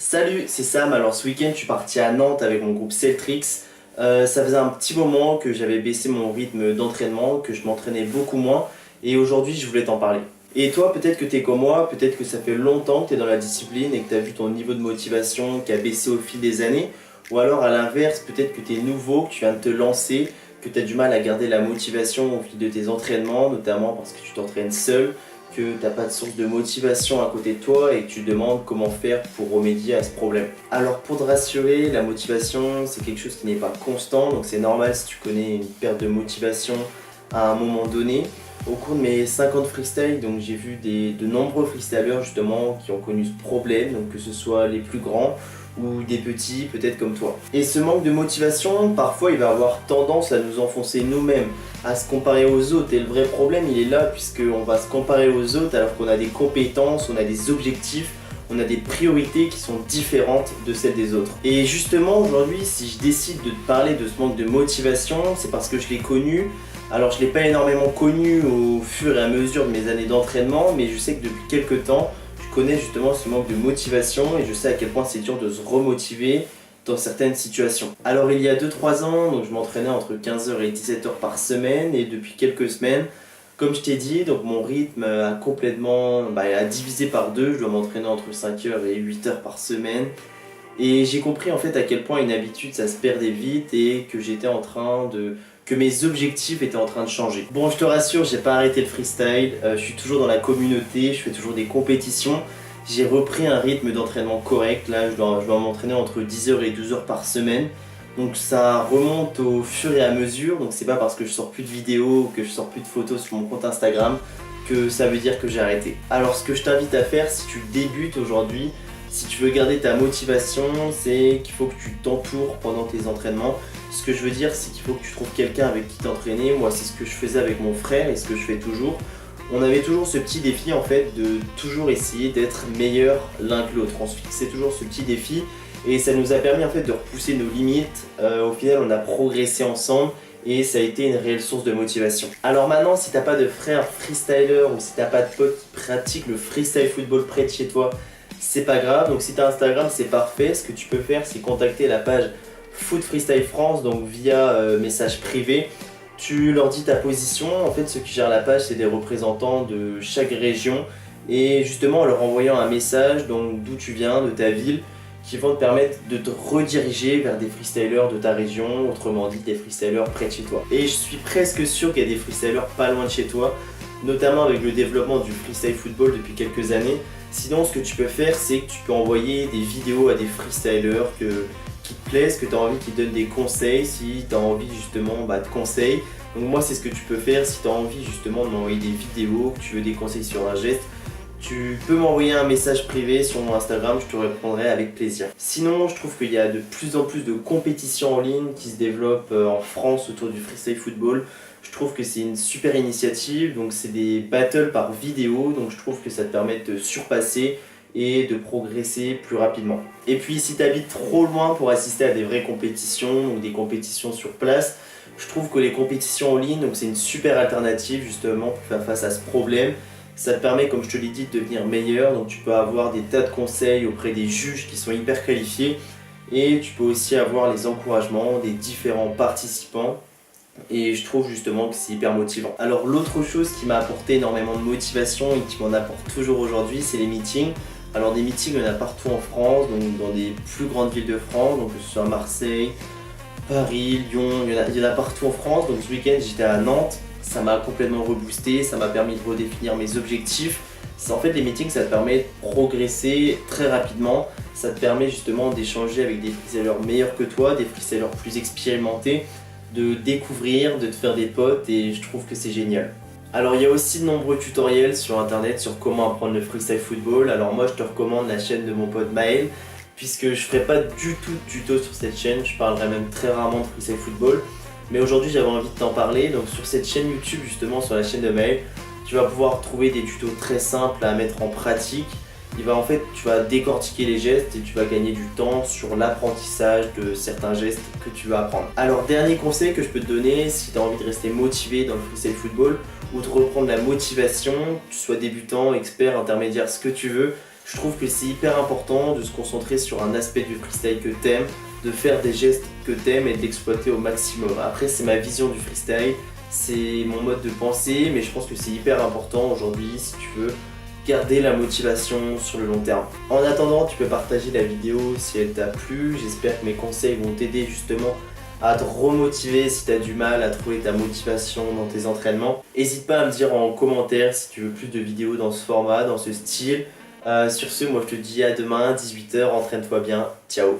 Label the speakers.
Speaker 1: Salut, c'est Sam. Alors ce week-end je suis parti à Nantes avec mon groupe Celtrix. Ça faisait un petit moment que j'avais baissé mon rythme d'entraînement, que je m'entraînais beaucoup moins et aujourd'hui je voulais t'en parler. Et toi peut-être que t'es comme moi, peut-être que ça fait longtemps que t'es dans la discipline et que t'as vu ton niveau de motivation qui a baissé au fil des années, ou alors à l'inverse peut-être que t'es nouveau, que tu viens de te lancer, que t'as du mal à garder la motivation au fil de tes entraînements, notamment parce que tu t'entraînes seul, que tu n'as pas de source de motivation à côté de toi et que tu te demandes comment faire pour remédier à ce problème. Alors pour te rassurer, la motivation c'est quelque chose qui n'est pas constant, donc c'est normal si tu connais une perte de motivation à un moment donné. Au cours de mes 50 freestyles, donc j'ai vu de nombreux freestylers justement qui ont connu ce problème, donc que ce soit les plus grands ou des petits, peut-être comme toi. Et ce manque de motivation, parfois il va avoir tendance à nous enfoncer nous-mêmes, à se comparer aux autres. Et le vrai problème il est là, puisqu'on va se comparer aux autres alors qu'on a des compétences, on a des objectifs, on a des priorités qui sont différentes de celles des autres. Et justement aujourd'hui, si je décide de te parler de ce manque de motivation, c'est parce que je l'ai connu. Alors je ne l'ai pas énormément connu au fur et à mesure de mes années d'entraînement, mais je sais que depuis quelques temps, je connais justement ce manque de motivation et je sais à quel point c'est dur de se remotiver dans certaines situations. Alors il y a 2-3 ans, donc je m'entraînais entre 15h et 17h par semaine, et depuis quelques semaines, comme je t'ai dit, donc mon rythme a complètement a divisé par deux. Je dois m'entraîner entre 5h et 8h par semaine. Et j'ai compris en fait à quel point une habitude ça se perdait vite et que que mes objectifs étaient en train de changer. Bon, je te rassure, j'ai pas arrêté le freestyle, je suis toujours dans la communauté, je fais toujours des compétitions. J'ai repris un rythme d'entraînement correct, là je dois m'entraîner entre 10h et 12h par semaine. Donc ça remonte au fur et à mesure, donc c'est pas parce que je sors plus de vidéos, que je sors plus de photos sur mon compte Instagram que ça veut dire que j'ai arrêté. Alors ce que je t'invite à faire si tu débutes aujourd'hui, si tu veux garder ta motivation, c'est qu'il faut que tu t'entoures pendant tes entraînements. Ce que je veux dire, c'est qu'il faut que tu trouves quelqu'un avec qui t'entraîner. Moi, c'est ce que je faisais avec mon frère et ce que je fais toujours. On avait toujours ce petit défi en fait de toujours essayer d'être meilleur l'un que l'autre. On se fixait toujours ce petit défi et ça nous a permis en fait de repousser nos limites. Au final, on a progressé ensemble et ça a été une réelle source de motivation. Alors maintenant, si t'as pas de frère freestyler ou si t'as pas de pote qui pratique le freestyle football près de chez toi, c'est pas grave. Donc si t'as Instagram, c'est parfait. Ce que tu peux faire, c'est contacter la page Foot Freestyle France, donc via message privé. Tu leur dis ta position. En fait, ceux qui gèrent la page, c'est des représentants de chaque région. Et justement, en leur envoyant un message, donc d'où tu viens, de ta ville, qui vont te permettre de te rediriger vers des freestylers de ta région, autrement dit des freestylers près de chez toi. Et je suis presque sûr qu'il y a des freestylers pas loin de chez toi, notamment avec le développement du freestyle football depuis quelques années. Sinon, ce que tu peux faire, c'est que tu peux envoyer des vidéos à des freestylers qui te plaisent, que tu as envie qu'ils donnent des conseils, si tu as envie justement de conseils. Donc moi, c'est ce que tu peux faire si tu as envie justement de m'envoyer des vidéos, que tu veux des conseils sur un geste. Tu peux m'envoyer un message privé sur mon Instagram, je te répondrai avec plaisir. Sinon, je trouve qu'il y a de plus en plus de compétitions en ligne qui se développent en France autour du freestyle football. Je trouve que c'est une super initiative, donc c'est des battles par vidéo, donc je trouve que ça te permet de te surpasser et de progresser plus rapidement. Et puis si tu habites trop loin pour assister à des vraies compétitions ou des compétitions sur place, je trouve que les compétitions en ligne, donc c'est une super alternative justement pour faire face à ce problème. Ça te permet, comme je te l'ai dit, de devenir meilleur, donc tu peux avoir des tas de conseils auprès des juges qui sont hyper qualifiés et tu peux aussi avoir les encouragements des différents participants. Et je trouve justement que c'est hyper motivant. Alors l'autre chose qui m'a apporté énormément de motivation et qui m'en apporte toujours aujourd'hui, c'est les meetings. Alors des meetings, il y en a partout en France, donc dans des plus grandes villes de France, donc que ce soit Marseille, Paris, Lyon, il y en a partout en France. Donc ce week-end j'étais à Nantes, ça m'a complètement reboosté, ça m'a permis de redéfinir mes objectifs. En fait les meetings ça te permet de progresser très rapidement, ça te permet justement d'échanger avec des freestylers meilleurs que toi, des freestylers plus expérimentés, de découvrir, de te faire des potes et je trouve que c'est génial. Alors il y a aussi de nombreux tutoriels sur internet sur comment apprendre le freestyle football. Alors moi je te recommande la chaîne de mon pote Maël, puisque je ferai pas du tout de tuto sur cette chaîne, je parlerai même très rarement de freestyle football. Mais aujourd'hui j'avais envie de t'en parler, donc sur cette chaîne YouTube justement, sur la chaîne de Maël, tu vas pouvoir trouver des tutos très simples à mettre en pratique. Tu vas décortiquer les gestes et tu vas gagner du temps sur l'apprentissage de certains gestes que tu vas apprendre. Alors dernier conseil que je peux te donner si tu as envie de rester motivé dans le freestyle football ou de reprendre la motivation, que tu sois débutant, expert, intermédiaire, ce que tu veux, Je trouve que c'est hyper important de se concentrer sur un aspect du freestyle que t'aimes, de faire des gestes que t'aimes et de l'exploiter au maximum. Après, c'est ma vision du freestyle, c'est mon mode de pensée, mais je pense que c'est hyper important aujourd'hui si tu veux garder la motivation sur le long terme. En attendant, tu peux partager la vidéo si elle t'a plu. J'espère que mes conseils vont t'aider justement à te remotiver si tu as du mal à trouver ta motivation dans tes entraînements. N'hésite pas à me dire en commentaire si tu veux plus de vidéos dans ce format, dans ce style. Sur ce, moi je te dis à demain, 18 h, entraîne-toi bien. Ciao.